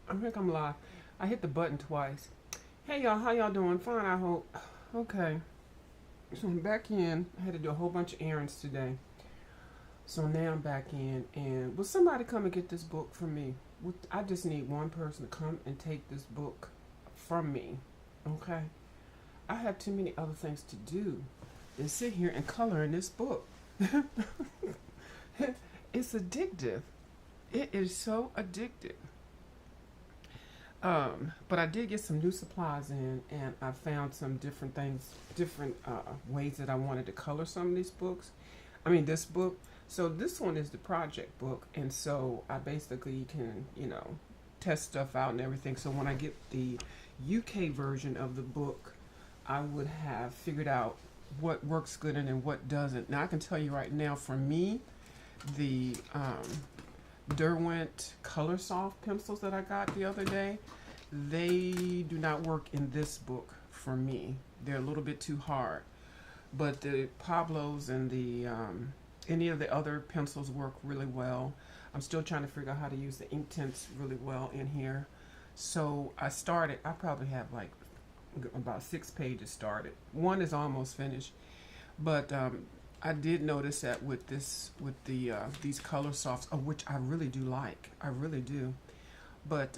I think I'm live. I hit the button twice. Hey y'all, how y'all doing? Fine, I hope. Okay, so I'm back in. I had to do a whole bunch of errands today. So now I'm back in, and will somebody come and get this book for me? I just need one person to come and take this book from me. Okay? I have too many other things to do than sit here and color in this book. It's addictive. It is so addictive. But I did get some new supplies in, and I found some different things, different ways that I wanted to color some of these books. I mean, this book. So this one is the project book, and so I basically can, test stuff out and everything. So when I get the UK version of the book, I would have figured out what works good and what doesn't. Now I can tell you right now, for me, the Derwent Color Soft pencils that I got the other day, they do not work in this book for me. They're a little bit too hard. But the Pablos and the any of the other pencils work really well. I'm still trying to figure out how to use the ink tints really well in here. So I probably have like about 6 pages started. One is almost finished. But I did notice that with these color softs, of which I really do like, I really do, but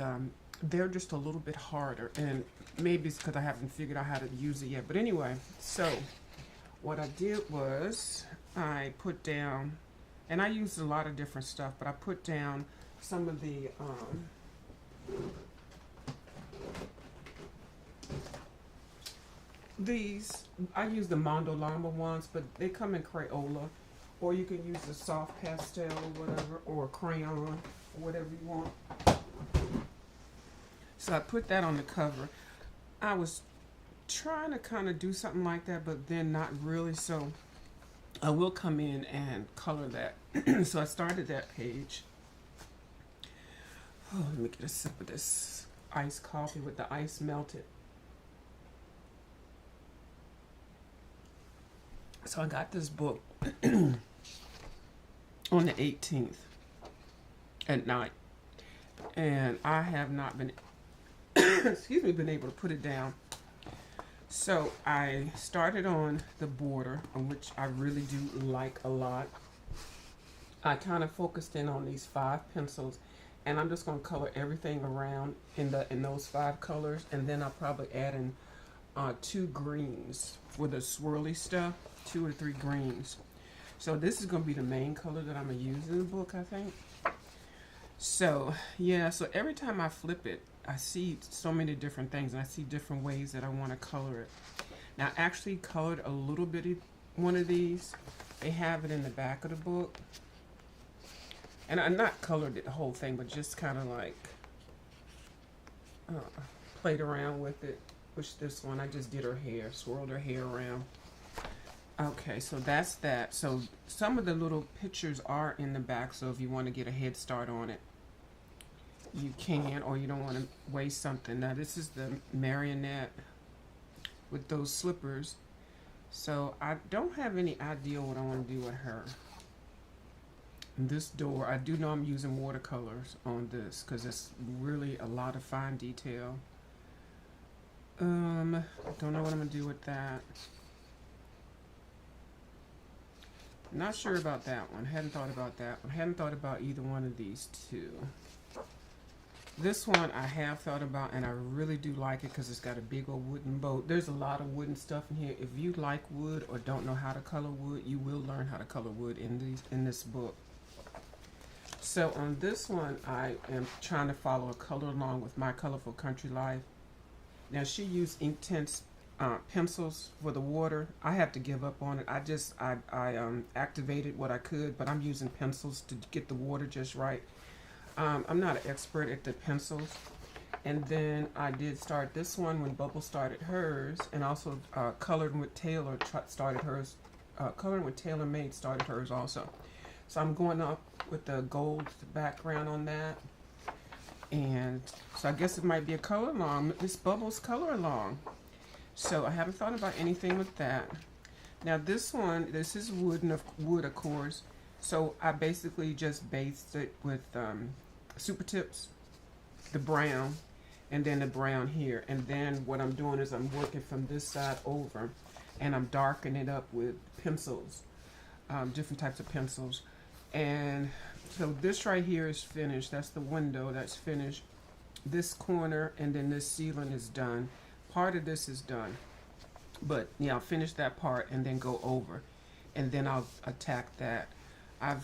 they're just a little bit harder, and maybe it's because I haven't figured out how to use it yet. But anyway, so what I did was I put down, and I used a lot of different stuff, but I put down some of these. I use the Mondo Llama ones, but they come in Crayola, or you can use the soft pastel or whatever, or crayon, or whatever you want. So I put that on the cover. I was trying to kind of do something like that, but then not really. So I will come in and color that. So I started that page. Oh, let me get a sip of this iced coffee with the ice melted. So I got this book on the 18th at night, and I have not been, been able to put it down. So I started on the border, which I really do like a lot. I kind of focused in on these 5 pencils, and I'm just going to color everything around in those 5 colors, and then I'll probably add in 2 greens for the swirly stuff, 2 or 3 greens. So this is going to be the main color that I'm going to use in the book, I think. So yeah, so every time I flip it, I see so many different things, and I see different ways that I want to color it. Now I actually colored a little bitty one of these. They have it in the back of the book, and I not colored it the whole thing, but just kind of like played around with it. Which this one, I just did her hair, swirled her hair around. Okay, so that's that. So some of the little pictures are in the back, so if you want to get a head start on it, you can, or you don't want to waste something. Now this is the marionette with those slippers. So I don't have any idea what I want to do with her. This door, I do know I'm using watercolors on this because it's really a lot of fine detail. Don't know what I'm gonna do with that. Not sure about that one. Hadn't thought about that one. Hadn't thought about either one of these two. This one I have thought about, and I really do like it because it's got a big old wooden boat. There's a lot of wooden stuff in here. If you like wood or don't know how to color wood, you will learn how to color wood in this book. So on this one, I am trying to follow a color along with My Colorful Country Life. Now she used Inktense pencils for the water. I have to give up on it. I activated what I could, but I'm using pencils to get the water just right. I'm not an expert at the pencils. And then I did start this one when Bubble started hers, and also Colored with Taylor started hers. Coloring with Taylor Made started hers also. So I'm going up with the gold background on that. And so I guess it might be a color along. Miss Bubbles color along. So I haven't thought about anything with that. Now this one, this is wood, of course. So I basically just based it with Super Tips. the brown, and then the brown here. And then what I'm doing is I'm working from this side over, and I'm darkening it up with pencils, different types of pencils. And so this right here is finished. That's the window that's finished. This corner and then this ceiling is done. Part of this is done. But yeah, I'll finish that part and then go over. And then I'll attack that. I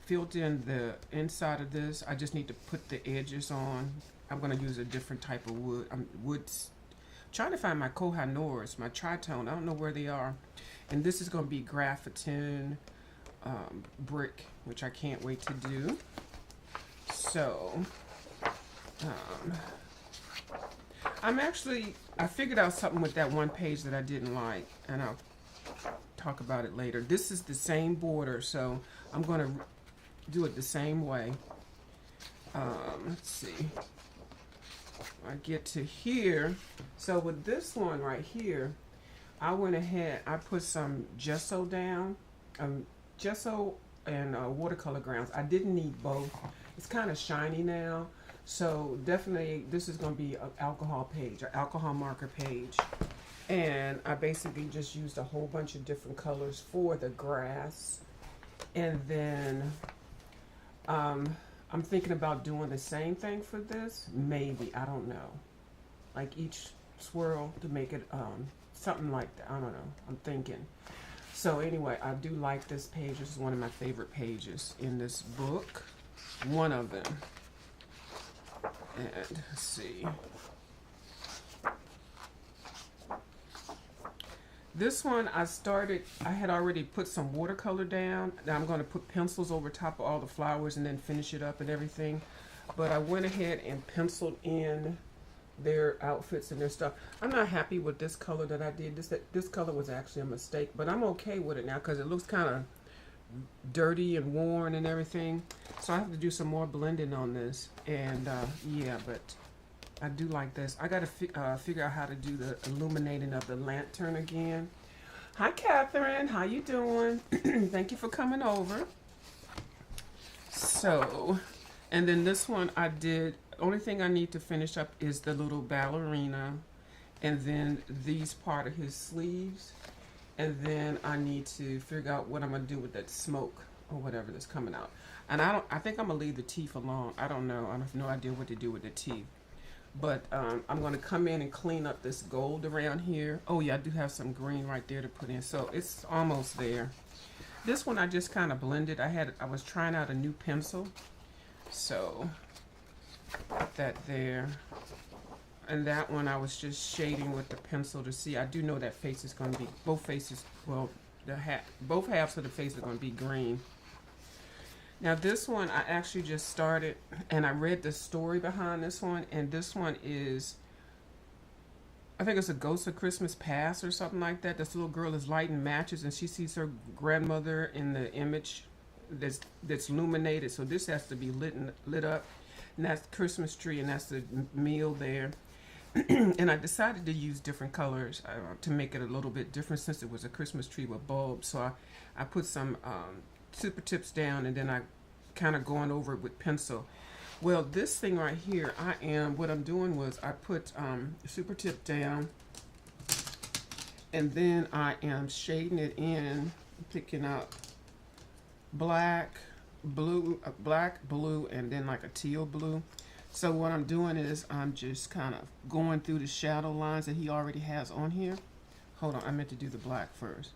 filled in the inside of this. I just need to put the edges on. I'm going to use a different type of wood. I'm trying to find my Koh-i-Noors, my tritone. I don't know where they are. And this is going to be Graphiton brick, which I can't wait to do. So, I figured out something with that one page that I didn't like, and I'll talk about it later. This is the same border, so I'm going to do it the same way. Let's see. I get to here. So with this one right here, I went ahead, I put some gesso down, gesso and watercolor grounds. I didn't need both. It's kind of shiny now, so definitely this is going to be an alcohol page, an alcohol marker page. And I basically just used a whole bunch of different colors for the grass. And then I'm thinking about doing the same thing for this. Maybe, I don't know. Like each swirl to make it something like that. I don't know. I'm thinking. So anyway, I do like this page. This is one of my favorite pages in this book. One of them. And let's see. This one I had already put some watercolor down. Now I'm going to put pencils over top of all the flowers and then finish it up and everything. But I went ahead and penciled in their outfits and their stuff. I'm not happy with this color that I did. This color was actually a mistake, but I'm okay with it now because it looks kind of dirty and worn and everything. So I have to do some more blending on this. And yeah, but I do like this. I got to figure out how to do the illuminating of the lantern again. Hi, Catherine. How you doing? Thank you for coming over. So, and then this one I did. Only thing I need to finish up is the little ballerina, and then these part of his sleeves. And then I need to figure out what I'm gonna do with that smoke or whatever that's coming out. And I think I'm gonna leave the teeth alone. I don't know. I have no idea what to do with the teeth. But I'm going to come in and clean up this gold around here. Oh, yeah, I do have some green right there to put in. So it's almost there. This one I just kind of blended. I was trying out a new pencil. So put that there. And that one I was just shading with the pencil to see. I do know that face is going to be, both faces, well, both halves of the face are going to be green. Now this one I actually just started, and I read the story behind this one, and this one is, I think it's a Ghost of Christmas Past or something like that. This little girl is lighting matches and she sees her grandmother in the image that's illuminated. So this has to be lit up, and that's the Christmas tree, and that's the meal there. And I decided to use different colors to make it a little bit different since it was a Christmas tree with bulbs. So I put some super tips down, and then I kind of going over it with pencil. Well, this thing right here, what I'm doing was I put super tip down, and then I am shading it in, picking up black, blue, and then like a teal blue. So what I'm doing is I'm just kind of going through the shadow lines that he already has on here. Hold on, I meant to do the black first.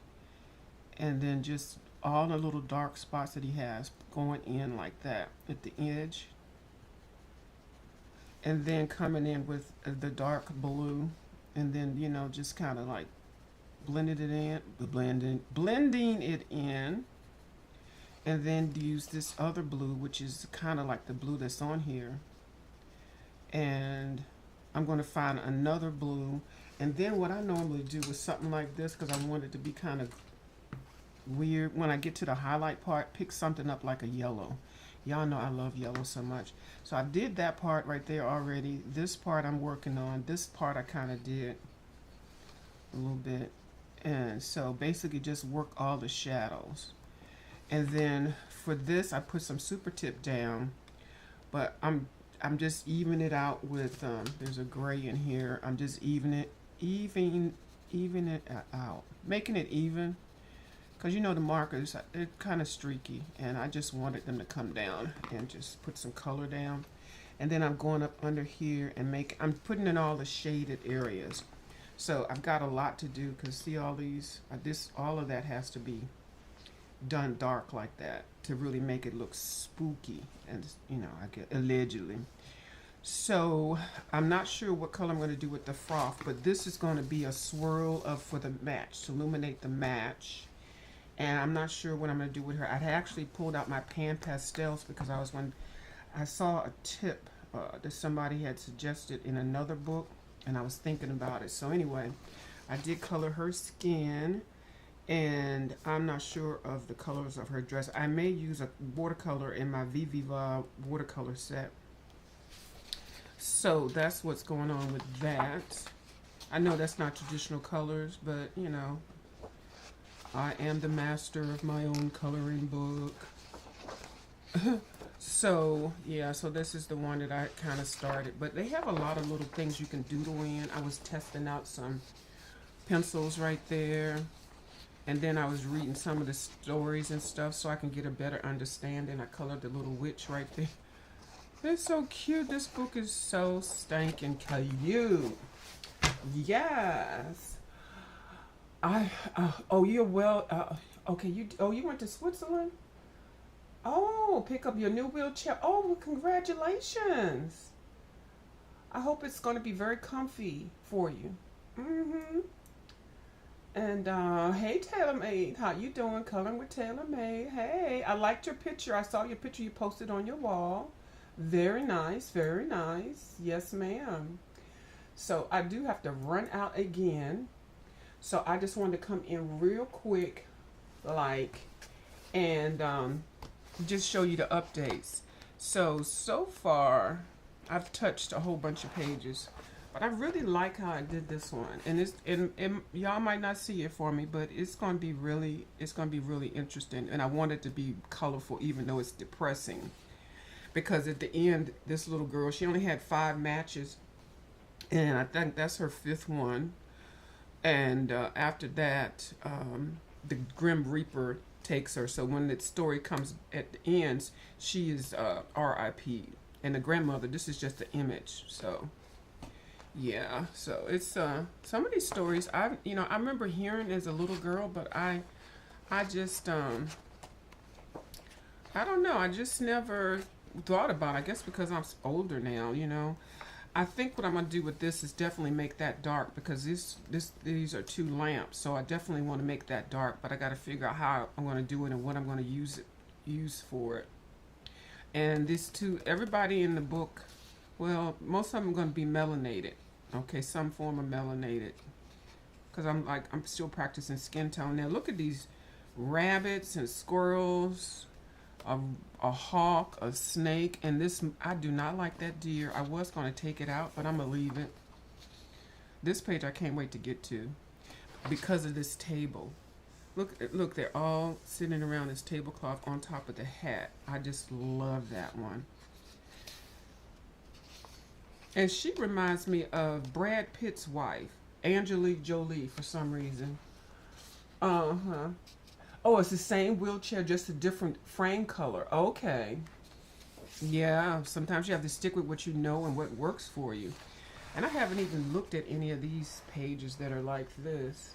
And then just all the little dark spots that he has going in like that at the edge. And then coming in with the dark blue, and then, you know, just kind of like blending it in. And then use this other blue, which is kind of like the blue that's on here. And I'm going to find another blue. And then what I normally do with something like this, because I want it to be kind of weird, when I get to the highlight part, pick something up like a yellow. Y'all know I love yellow so much. So I did that part right there already. This part I'm working on. This part I kind of did a little bit. And so basically just work all the shadows. And then for this I put some super tip down. But I'm just evening it out with there's a gray in here. I'm just even it out, making it even, because you know the markers, they're kind of streaky, and I just wanted them to come down and just put some color down. And then I'm going up under here and I'm putting in all the shaded areas. So I've got a lot to do, because see all these, all of that has to be done dark like that to really make it look spooky, and you know, I get allegedly. So I'm not sure what color I'm going to do with the froth, but this is going to be a swirl for the match, to illuminate the match. And I'm not sure what I'm going to do with her. I had actually pulled out my pan pastels because I saw a tip that somebody had suggested in another book, and I was thinking about it. So anyway, I did color her skin, and I'm not sure of the colors of her dress. I may use a watercolor in my Viviva watercolor set. So that's what's going on with that. I know that's not traditional colors, but you know, I am the master of my own coloring book. So yeah, so this is the one that I kind of started, but they have a lot of little things you can doodle in. I was testing out some pencils right there, and then I was reading some of the stories and stuff so I can get a better understanding. I colored the little witch right there. It's so cute. This book is so stinking cute. Yes. Oh, you're well. Okay, you went to Switzerland? Oh, pick up your new wheelchair. Oh, well, congratulations. I hope it's going to be very comfy for you. Mm-hmm. And hey, TaylorMade, how you doing? Coloring with TaylorMade. Hey, I liked your picture. I saw your picture you posted on your wall. Very nice, very nice. Yes, ma'am. So I do have to run out again. So I just wanted to come in real quick, and just show you the updates. So far, I've touched a whole bunch of pages, but I really like how I did this one. And y'all might not see it for me, but it's gonna be really interesting. And I want it to be colorful, even though it's depressing. Because at the end, this little girl, she only had 5 matches, and I think that's her 5th one. And after that, the Grim Reaper takes her. So when the story comes at the ends, she is R.I.P. And the grandmother, this is just the image. So yeah, so it's some of these stories I remember hearing as a little girl, but I just I don't know, I just never thought about it. I guess because I'm older now, you know. I think what I'm gonna do with this is definitely make that dark, because these are 2 lamps, so I definitely want to make that dark. But I got to figure out how I'm gonna do it and what I'm gonna use for it. And these 2, everybody in the book, well, most of them are gonna be melanated. Okay, some form of melanated, because I'm still practicing skin tone. Now look at these rabbits and squirrels. A hawk, a snake, and this, I do not like that deer. I was going to take it out, but I'm going to leave it. This page I can't wait to get to because of this table. Look, they're all sitting around this tablecloth on top of the hat. I just love that one. And she reminds me of Brad Pitt's wife, Angelique Jolie, for some reason. Uh-huh. Oh, it's the same wheelchair, just a different frame color. Okay. Yeah, sometimes you have to stick with what you know and what works for you. And I haven't even looked at any of these pages that are like this.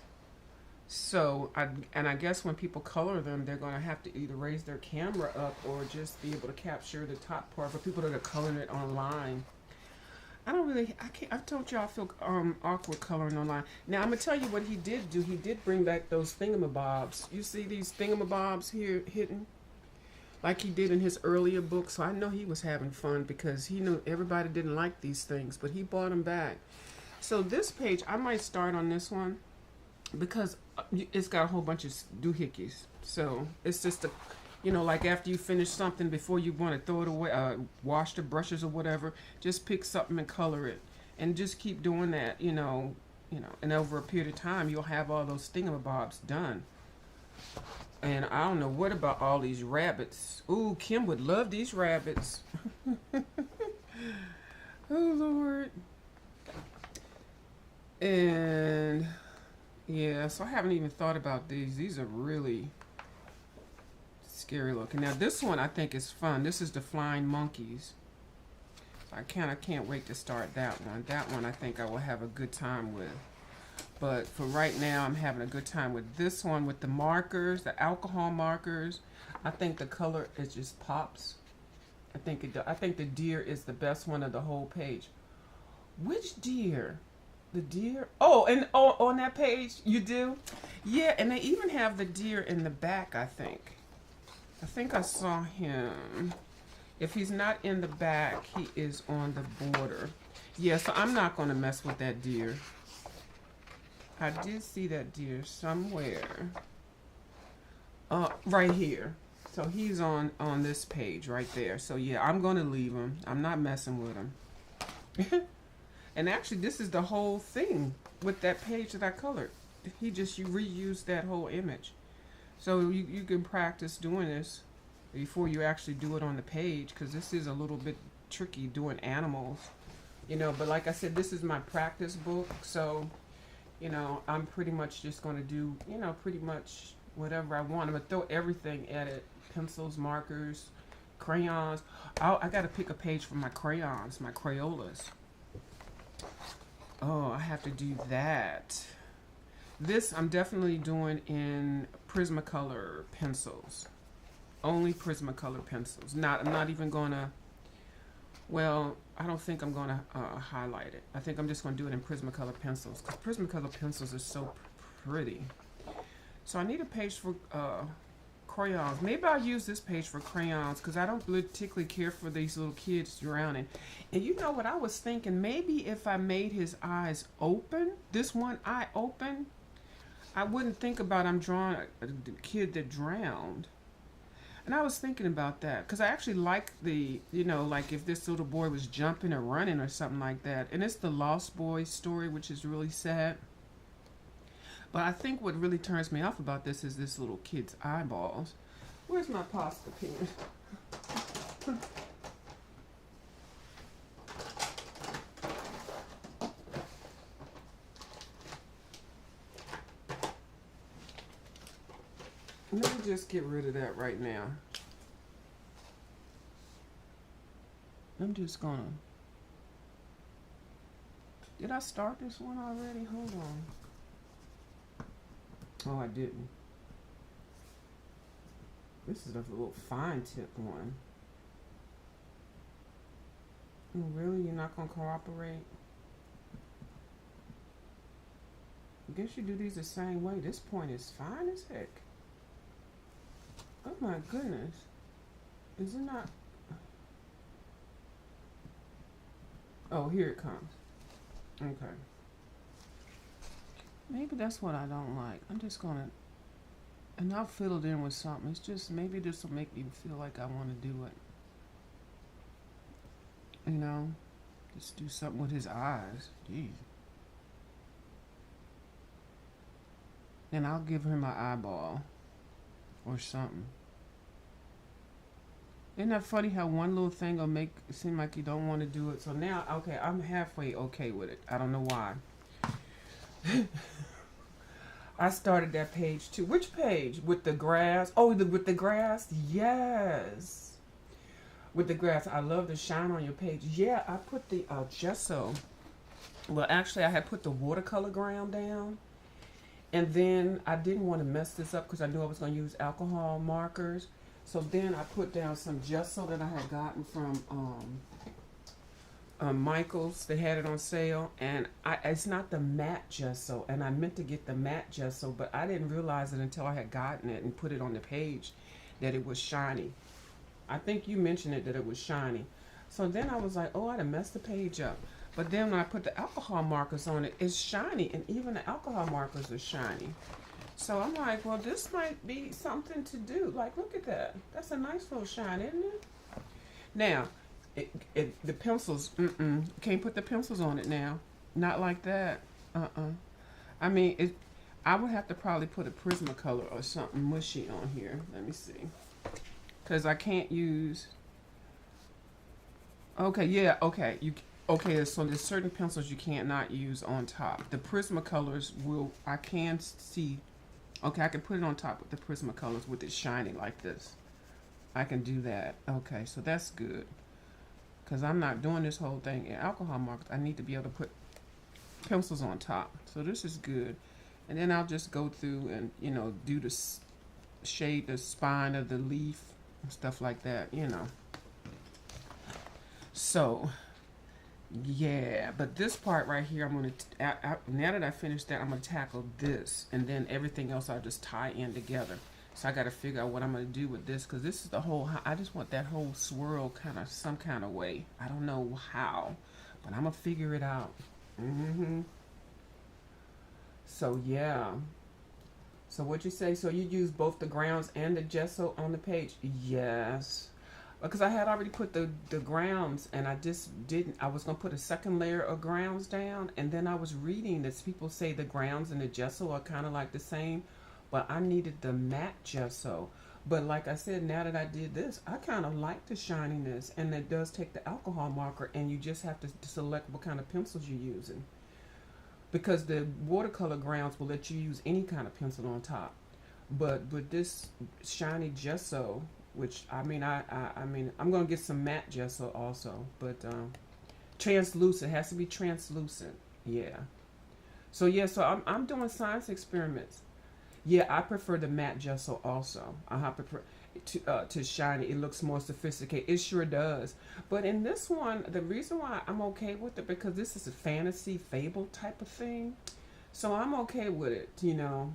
So, I guess when people color them, they're going to have to either raise their camera up or just be able to capture the top part. For people that are coloring it online, I've told you I feel awkward coloring online. Now, I'm going to tell you what he did do. He did bring back those thingamabobs. You see these thingamabobs here hidden? Like he did in his earlier books. So I know he was having fun, because he knew everybody didn't like these things, but he brought them back. So this page, I might start on this one, because it's got a whole bunch of doohickeys. So it's just like after you finish something, before you want to throw it away, wash the brushes or whatever, just pick something and color it, and just keep doing that. And over a period of time, you'll have all those thingamabobs done. And I don't know what about all these rabbits. Ooh, Kim would love these rabbits. Oh, Lord. And yeah, so I haven't even thought about these. These are really scary looking. Now this one I think is fun. This is the Flying Monkeys. I can't wait to start that one. That one I think I will have a good time with. But for right now, I'm having a good time with this one with the markers, the alcohol markers. I think the color it just pops. I think the deer is the best one of the whole page. Which deer? The deer? Oh, and on that page you do? Yeah, and they even have the deer in the back, I think. I think I saw him. If he's not in the back, he is on the border. Yeah, so I'm not going to mess with that deer. I did see that deer somewhere. Right here. So he's on this page right there. So yeah, I'm going to leave him. I'm not messing with him. And actually, this is the whole thing with that page that I colored. You reused that whole image. So you can practice doing this before you actually do it on the page, because this is a little bit tricky doing animals, you know. But like I said, this is my practice book, so you know I'm pretty much just going to do, you know, pretty much whatever I want. I'm going to throw everything at it: pencils, markers, crayons. I got to pick a page for my crayons, my Crayolas. Oh, I have to do that. This I'm definitely doing in Prismacolor pencils. Only Prismacolor pencils. I'm not even gonna, well, I don't think I'm gonna highlight it. I think I'm just gonna do it in Prismacolor pencils, because Prismacolor pencils are so pretty. So I need a page for crayons. Maybe I'll use this page for crayons, because I don't particularly care for these little kids drowning. And you know what I was thinking? Maybe if I made his eyes open, this one eye open, I wouldn't think about I'm drawing a kid that drowned. And I was thinking about that, because I actually like the, you know, like if this little boy was jumping or running or something like that. And it's the Lost Boy story, which is really sad. But I think what really turns me off about this is this little kid's eyeballs. Where's my pasta pen? Let me just get rid of that right now. I'm just gonna... Did I start this one already? Hold on. Oh, I didn't. This is a little fine tip one. Oh, really? You're not gonna cooperate? I guess you do these the same way. This point is fine as heck. Oh my goodness. Is it not? Oh, here it comes. Okay. Maybe that's what I don't like. I'm just gonna, and I'll fill it in with something. It's just, maybe this will make me feel like I want to do it. You know, just do something with his eyes. Jeez. And I'll give him my eyeball or something. Isn't that funny how one little thing will make it seem like you don't want to do it? So now, okay, I'm halfway okay with it. I don't know why. I started that page too. Which page? With the grass? Oh, with the grass? Yes. With the grass. I love the shine on your page. Yeah, I put the gesso. Well, actually, I had put the watercolor ground down. And then I didn't want to mess this up because I knew I was going to use alcohol markers. So then I put down some gesso that I had gotten from Michael's. They had it on sale, and it's not the matte gesso, and I meant to get the matte gesso, but I didn't realize it until I had gotten it and put it on the page that it was shiny. I think you mentioned it, that it was shiny. So then I was like, oh, I'd have messed the page up. But then when I put the alcohol markers on it, it's shiny, and even the alcohol markers are shiny. So I'm like, well, this might be something to do. Like, look at that. That's a nice little shine, isn't it? Now, the pencils, can't put the pencils on it now. Not like that. I mean, I would have to probably put a Prismacolor or something mushy on here. Let me see. Because I can't use... Okay, yeah, okay. Okay, so there's certain pencils you can't not use on top. The Prismacolors will, I can see, okay, I can put it on top with the Prismacolors with it shiny like this. I can do that. Okay, so that's good. Because I'm not doing this whole thing in alcohol markers. I need to be able to put pencils on top. So this is good. And then I'll just go through and, you know, do the shade the spine of the leaf and stuff like that, you know. So, yeah, but this part right here, I'm going to, now that I finished that, I'm going to tackle this. And then everything else I'll just tie in together. So I got to figure out what I'm going to do with this, because this is the whole, I just want that whole swirl kind of some kind of way. I don't know how, but I'm going to figure it out. So yeah. So what you say? So you use both the grounds and the gesso on the page? Yes. Because I had already put the grounds, and I just didn't. I was going to put a second layer of grounds down, and then I was reading that people say the grounds and the gesso are kind of like the same, but I needed the matte gesso. But like I said, now that I did this, I kind of like the shininess, and it does take the alcohol marker, and you just have to select what kind of pencils you're using. Because the watercolor grounds will let you use any kind of pencil on top. But with this shiny gesso, which I mean, I mean, I'm gonna get some matte gesso also, but translucent, it has to be translucent. Yeah. So yeah, so I'm doing science experiments. Yeah, I prefer the matte gesso also. I prefer to shine it. It looks more sophisticated. It sure does. But in this one, the reason why I'm okay with it, because this is a fantasy fable type of thing, so I'm okay with it. You know,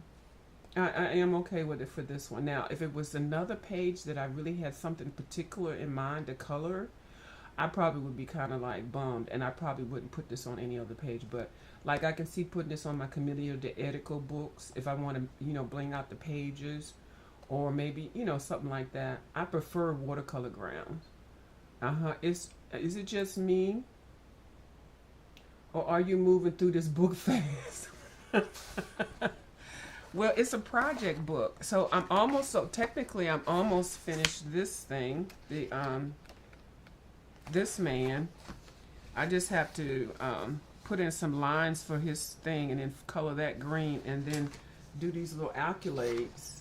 I am okay with it for this one. Now, if it was another page that I really had something particular in mind to color, I probably would be kind of like bummed, and I probably wouldn't put this on any other page. But like I can see putting this on my Camilla de Edico books if I want to, you know, bling out the pages, or maybe, you know, something like that. I prefer watercolor grounds. Is it just me, or are you moving through this book fast? Well, it's a project book, so I'm almost, so technically I'm almost finished this thing. The this man, I just have to put in some lines for his thing, and then color that green, and then do these little accolades,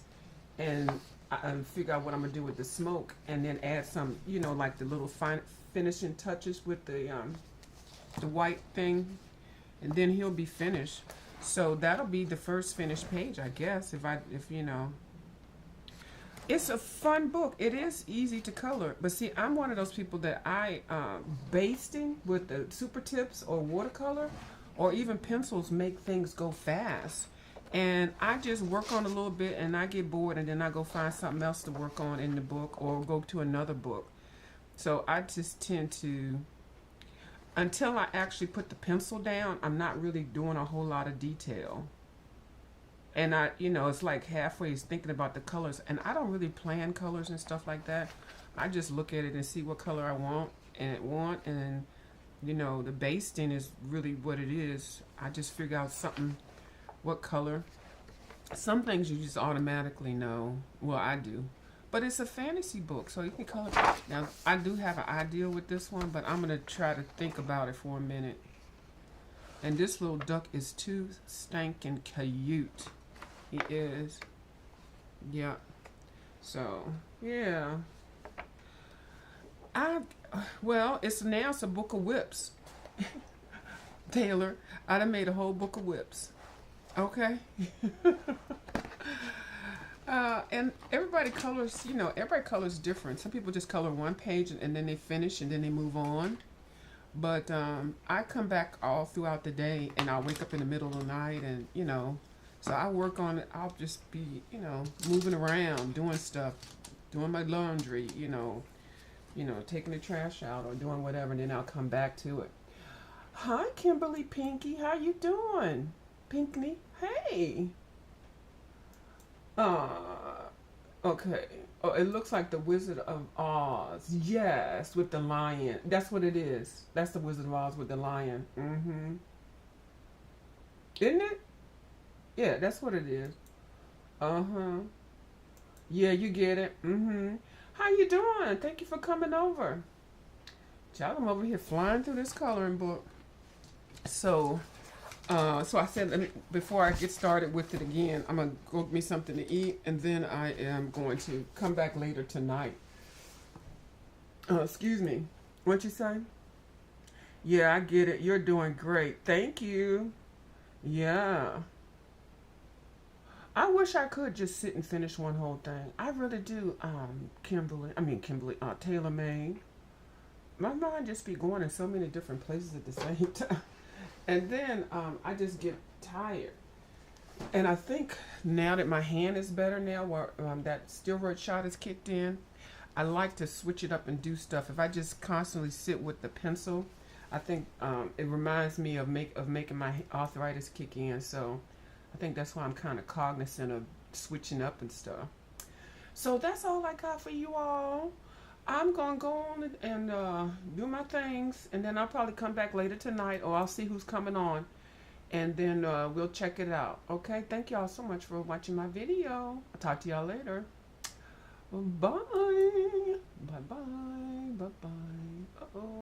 and figure out what I'm gonna do with the smoke, and then add some, you know, like the little fine finishing touches with the white thing, and then he'll be finished. So that'll be the first finished page, I guess, if you know. It's a fun book. It is easy to color, but see, I'm one of those people that basting with the super tips or watercolor or even pencils make things go fast. And I just work on a little bit, and I get bored, and then I go find something else to work on in the book or go to another book. So I just tend to, until I actually put the pencil down, I'm not really doing a whole lot of detail. And I, you know, it's like halfway thinking about the colors, and I don't really plan colors and stuff like that. I just look at it and see what color I want, and you know, the basting is really what it is. I just figure out something, what color. Some things you just automatically know. Well, I do. But it's a fantasy book, so you can color. Now, I do have an idea with this one, but I'm going to try to think about it for a minute. And this little duck is too stinking cute. He is. Yeah. So, yeah. Well, it's a book of whips. Taylor, I done made a whole book of whips. Okay? And everybody colors, you know, everybody colors different. Some people just color one page and then they finish and then they move on. But I come back all throughout the day, and I'll wake up in the middle of the night, and, you know, so I work on it. I'll just be, you know, moving around, doing stuff, doing my laundry, you know, taking the trash out or doing whatever, and then I'll come back to it. Hi, Kimberly Pinky. How you doing? Pinkney? Hey. Okay. Oh, it looks like the Wizard of Oz. Yes, with the lion. That's what it is. That's the Wizard of Oz with the lion. Mm-hmm. Isn't it? Yeah, that's what it is. Uh-huh. Yeah, you get it. Mm-hmm. How you doing? Thank you for coming over. Child, I'm over here flying through this coloring book. So, so I said, before I get started with it again, I'm gonna go get me something to eat, and then I am going to come back later tonight. Excuse me. What you say? Yeah, I get it. You're doing great. Thank you. Yeah. I wish I could just sit and finish one whole thing. I really do. Taylor made. My mind just be going in so many different places at the same time. And then I just get tired. And I think now that my hand is better now, where that steroid shot is kicked in, I like to switch it up and do stuff. If I just constantly sit with the pencil, I think it reminds me of making my arthritis kick in. So I think that's why I'm kind of cognizant of switching up and stuff. So that's all I got for you all. I'm gonna go on and do my things, and then I'll probably come back later tonight, or I'll see who's coming on, and then we'll check it out. Okay, thank y'all so much for watching my video. I'll talk to y'all later. Bye. Bye bye. Bye bye. Uh-oh.